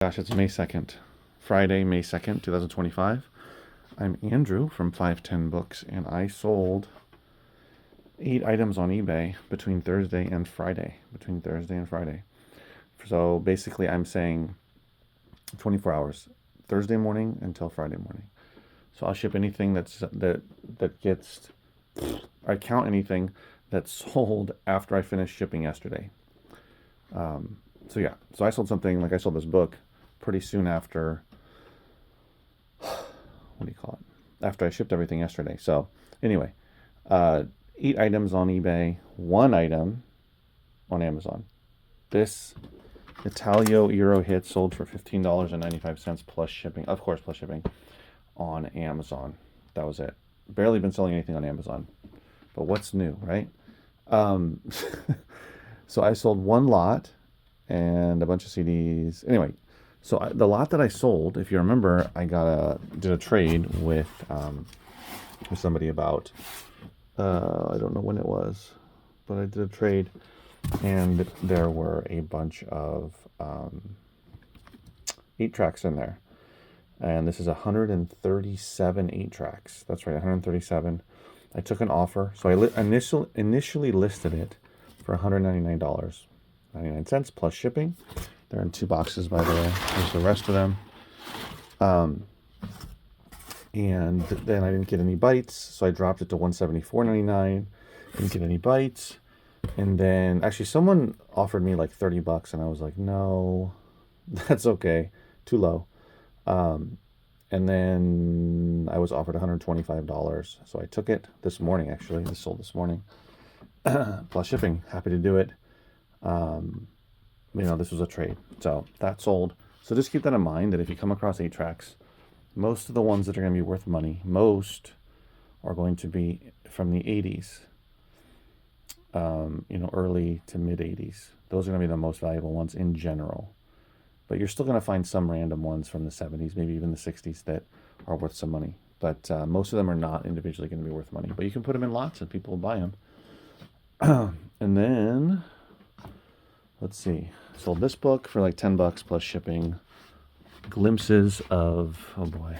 Gosh, it's May 2nd. Friday, May 2nd, 2025. I'm Andrew from 510 Books, and I sold 8 items on eBay between Thursday and Friday. So basically, I'm saying 24 hours, Thursday morning until Friday morning. So I'll ship anything that gets. I count anything that's sold after I finished shipping yesterday. So yeah, so I sold something like I sold this book pretty soon after. What do you call it? After I shipped everything yesterday. So anyway, uh, 8 items on eBay, 1 item on Amazon. This Italio Euro hit sold for $15.95 plus shipping, of course, plus shipping on Amazon. That was it. Barely been selling anything on Amazon. But what's new, right? Um, so I sold one lot and a bunch of CDs. Anyway, the lot that I sold, if you remember, did a trade with somebody about I don't know when it was, but I did a trade, and there were a bunch of 8 tracks in there, and this is 137 8 tracks. That's right, 137. I took an offer, so I initially listed it for $199.99 plus shipping. They're in 2 boxes, by the way. There's the rest of them. And then I didn't get any bites, so I dropped it to $174.99. Didn't get any bites. And then actually someone offered me like $30, and I was like, no, that's okay. Too low. And then I was offered $125. So I took it this morning, actually. This sold this morning. Plus shipping. Happy to do it. This was a trade. So that sold. So just keep that in mind, that if you come across 8 tracks, most of the ones that are going to be worth money, most are going to be from the 80s, early to mid 80s. Those are going to be the most valuable ones in general. But you're still going to find some random ones from the 70s, maybe even the 60s, that are worth some money. But most of them are not individually going to be worth money. But you can put them in lots and people will buy them. And then, let's see. Sold this book for like $10 plus shipping. Glimpses of, oh boy,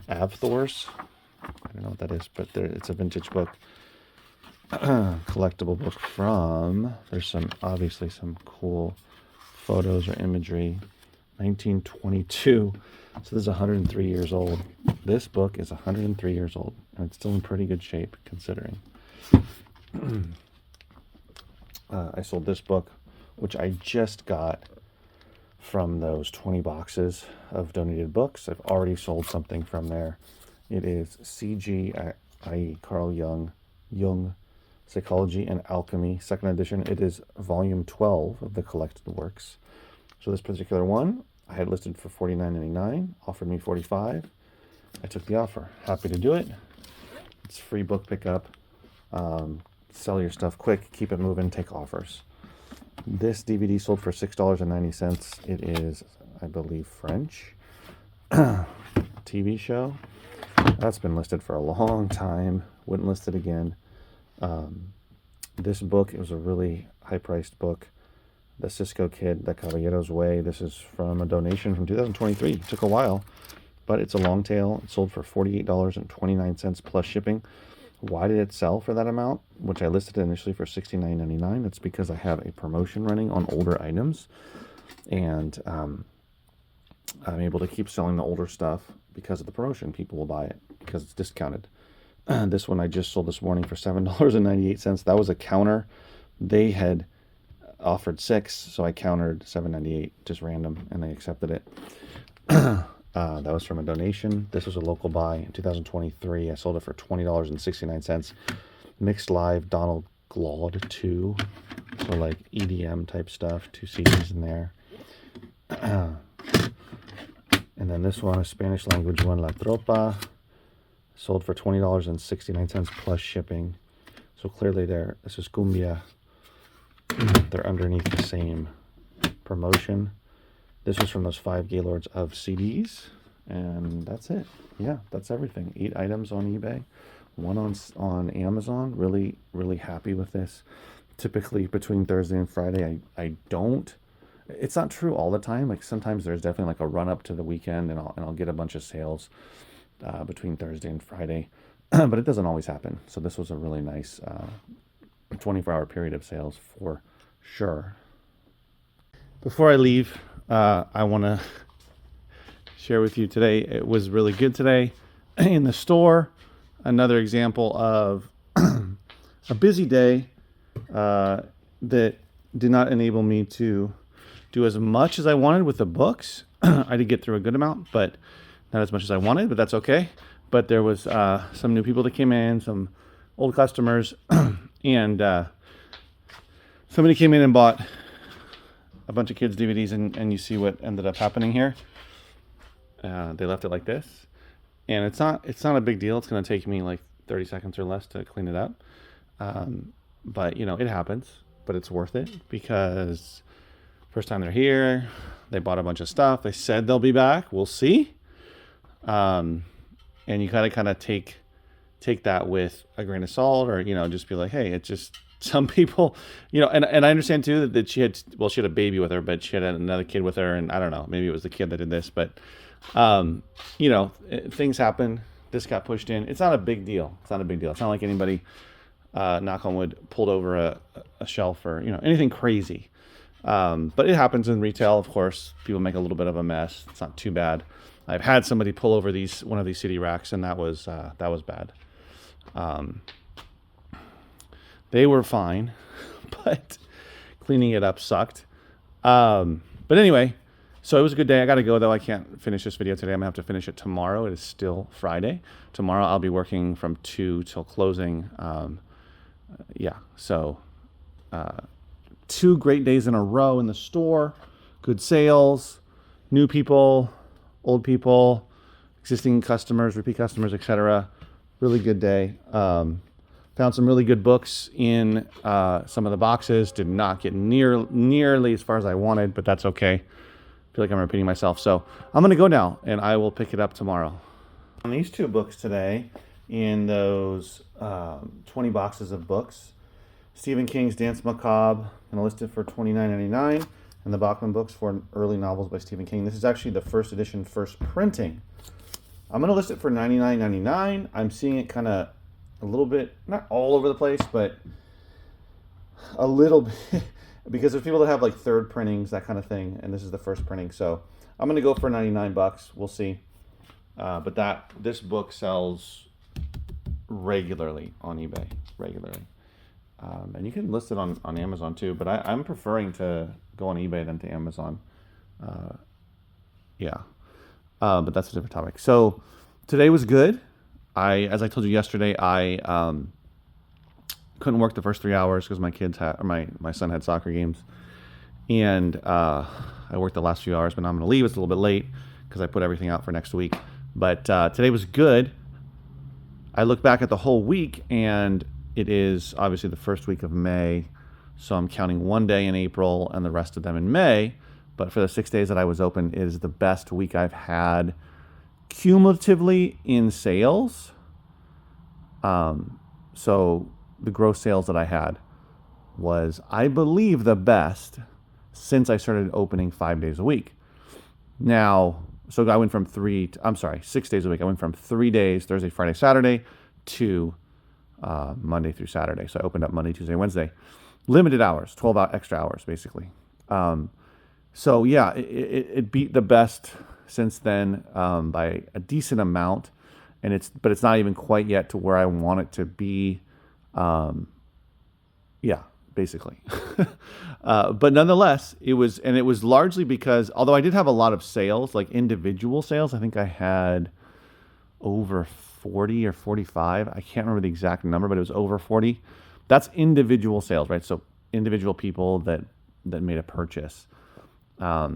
Avthors. I don't know what that is, but it's a vintage book. Collectible book there's obviously some cool photos or imagery. 1922. So this is 103 years old. This book is 103 years old, and it's still in pretty good shape considering. I sold this book, which I just got from those 20 boxes of donated books. I've already sold something from there. It is C.G. i.e. Carl Jung, Psychology and Alchemy, 2nd edition. It is volume 12 of the collected works. So this particular one, I had listed for $49.99, offered me $45. I took the offer. Happy to do it. It's free book pickup. Sell your stuff quick, keep it moving, take offers. This DVD sold for $6.90. It is, I believe, French. TV show. That's been listed for a long time. Wouldn't list it again. This book, it was a really high-priced book. The Cisco Kid, The Caballero's Way. This is from a donation from 2023. It took a while, but it's a long tail. It sold for $48.29 plus shipping. Why did it sell for that amount, which I listed initially for $69.99? It's because I have a promotion running on older items, and I'm able to keep selling the older stuff because of the promotion. People will buy it because it's discounted. This one I just sold this morning for $7.98. That was a counter. They had offered $6, so I countered $7.98, just random, and they accepted it. That was from a donation. This was a local buy in 2023. I sold it for $20.69. Mixed Live Donald Glaude 2. So like EDM type stuff. 2 CDs in there. And then this one, a Spanish language one, La Tropa. Sold for $20.69 plus shipping. So clearly this is Cumbia. They're underneath the same promotion. This was from those 5 Gaylords of CDs, and that's it. Yeah, that's everything. 8 items on eBay, 1 on Amazon. Really, really happy with this. Typically between Thursday and Friday, I don't It's not true all the time. Like sometimes there's definitely like a run up to the weekend, and I'll get a bunch of sales between Thursday and Friday, but it doesn't always happen. So this was a really nice 24-hour period of sales for sure. Before I leave, I want to share with you today. It was really good today in the store. Another example of a busy day that did not enable me to do as much as I wanted with the books. I did get through a good amount, but not as much as I wanted, but that's okay. But there was some new people that came in, some old customers, and somebody came in and bought a bunch of kids' DVDs, and you see what ended up happening here. They left it like this, and it's not a big deal. It's going to take me like 30 seconds or less to clean it up, but you know, it happens. But it's worth it because first time they're here, they bought a bunch of stuff. They said they'll be back. We'll see. And you gotta kind of take that with a grain of salt, or you know, just be like, hey, it's just some people, you know. And I understand too that she had a baby with her, but she had another kid with her, and I don't know, maybe it was the kid that did this, but you know, things happen. This got pushed in. It's not a big deal. It's not like anybody, knock on wood, pulled over a shelf or, you know, anything crazy. But it happens in retail, of course. People make a little bit of a mess. It's not too bad. I've had somebody pull over one of these CD racks, and that was bad. They were fine, but cleaning it up sucked. But anyway, so it was a good day. I got to go, though. I can't finish this video today. I'm going to have to finish it tomorrow. It is still Friday. Tomorrow I'll be working from 2 till closing. So 2 great days in a row in the store. Good sales, new people, old people, existing customers, repeat customers, etc. Really good day. Found some really good books in some of the boxes. Did not get nearly as far as I wanted, but that's okay. I feel like I'm repeating myself. So I'm going to go now, and I will pick it up tomorrow. On these 2 books today, in those 20 boxes of books, Stephen King's Dance Macabre, I'm going to list it for $29.99, and the Bachman books for early novels by Stephen King. This is actually the first edition, first printing. I'm going to list it for $99.99. I'm seeing it kind of a little bit, not all over the place, but a little bit, because there's people that have like third printings, that kind of thing, and this is the first printing. So I'm going to go for $99. We'll see. But this book sells regularly on eBay, regularly. And you can list it on Amazon too, but I'm preferring to go on eBay than to Amazon. But that's a different topic. So today was good. As I told you yesterday, I couldn't work the first 3 hours because my son had soccer games, and I worked the last few hours. But now I'm going to leave. It's a little bit late because I put everything out for next week. But today was good. I look back at the whole week, and it is obviously the first week of May, so I'm counting 1 day in April and the rest of them in May. But for the 6 days that I was open, it is the best week I've had cumulatively in sales. So the gross sales that I had was, I believe, the best since I started opening 5 days a week. Now, so I went from 6 days a week. I went from 3 days, Thursday, Friday, Saturday, to Monday through Saturday. So I opened up Monday, Tuesday, Wednesday. Limited hours, 12 extra hours, basically. So yeah, it beat the best since then by a decent amount, but it's not even quite yet to where I want it to be. Basically. But nonetheless, it was largely because, although I did have a lot of sales, like individual sales, I think I had over 40 or 45. I can't remember the exact number, but it was over 40. That's individual sales, right? So individual people that made a purchase. I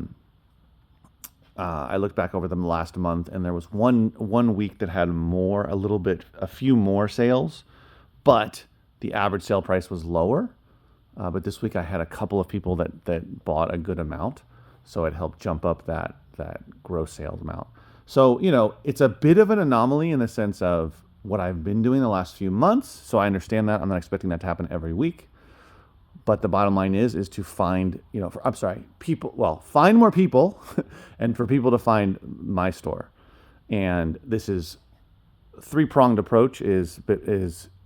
looked back over them last month, and there was one week that had a few more sales, but the average sale price was lower. But this week I had a couple of people that bought a good amount, so it helped jump up that gross sales amount. So, you know, it's a bit of an anomaly in the sense of what I've been doing the last few months. So I understand that. I'm not expecting that to happen every week. But the bottom line is to find, find more people and for people to find my store. And this is three-pronged approach is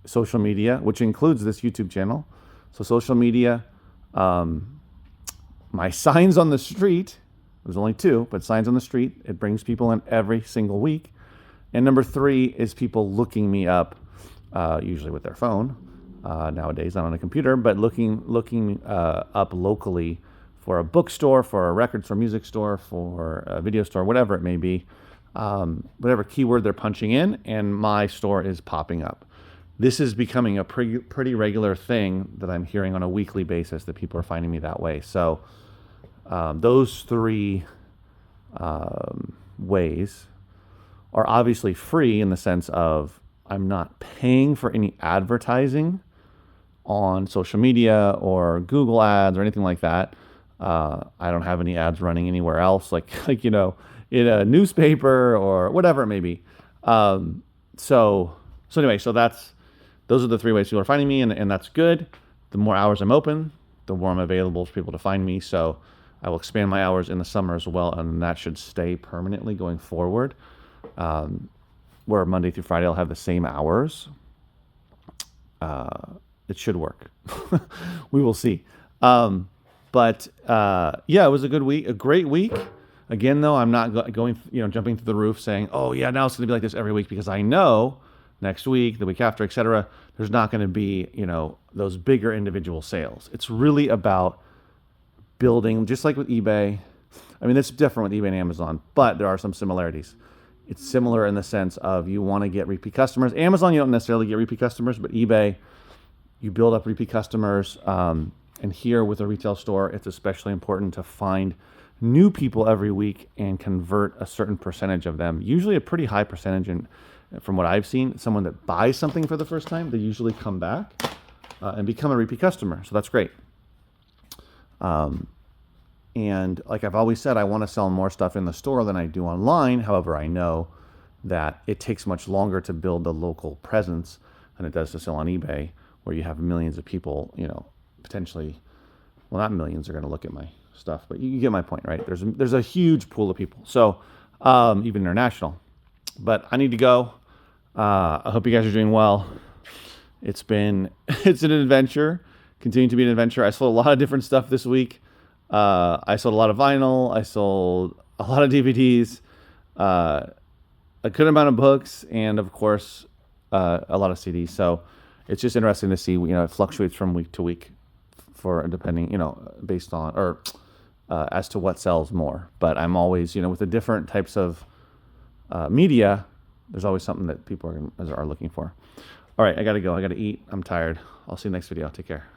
social media, which includes this YouTube channel. So social media, my signs on the street, there's only 2, but signs on the street, it brings people in every single week. And number 3 is people looking me up, usually with their phone, nowadays, not on a computer, but looking up locally for a bookstore, for a record store, music store, for a video store, whatever it may be, whatever keyword they're punching in, and my store is popping up. This is becoming a pretty regular thing that I'm hearing on a weekly basis, that people are finding me that way. So those 3 ways are obviously free in the sense of I'm not paying for any advertising on social media or Google ads or anything like that. I don't have any ads running anywhere else, like in a newspaper or whatever it may be. So anyway, those are the 3 ways people are finding me, and that's good. The more hours I'm open, the more I'm available for people to find me. So I will expand my hours in the summer as well, and that should stay permanently going forward. Where Monday through Friday I'll have the same hours. It should work. We will see. But it was a good week, a great week. Again, though, I'm not going, jumping through the roof saying, oh yeah, now it's going to be like this every week, because I know next week, the week after, etc., there's not going to be, those bigger individual sales. It's really about building, just like with eBay. I mean, it's different with eBay and Amazon, but there are some similarities. It's similar in the sense of you want to get repeat customers. Amazon, you don't necessarily get repeat customers, but eBay, you build up repeat customers. And here with a retail store, it's especially important to find new people every week and convert a certain percentage of them, usually a pretty high percentage. And from what I've seen, someone that buys something for the first time, they usually come back and become a repeat customer. So that's great. And like I've always said, I want to sell more stuff in the store than I do online. However, I know that it takes much longer to build the local presence than it does to sell on eBay, where you have millions of people, potentially, well, not millions are going to look at my stuff, but you get my point, right? There's a huge pool of people. So even international. But I need to go. I hope you guys are doing well. It's an adventure, continuing to be an adventure. I sold a lot of different stuff this week. I sold a lot of vinyl. I sold a lot of DVDs, a good amount of books, and of course, a lot of CDs. So it's just interesting to see, it fluctuates from week to week for depending, based on, or as to what sells more. But I'm always, with the different types of media, there's always something that people are looking for. All right, I got to go. I got to eat. I'm tired. I'll see you next video. Take care.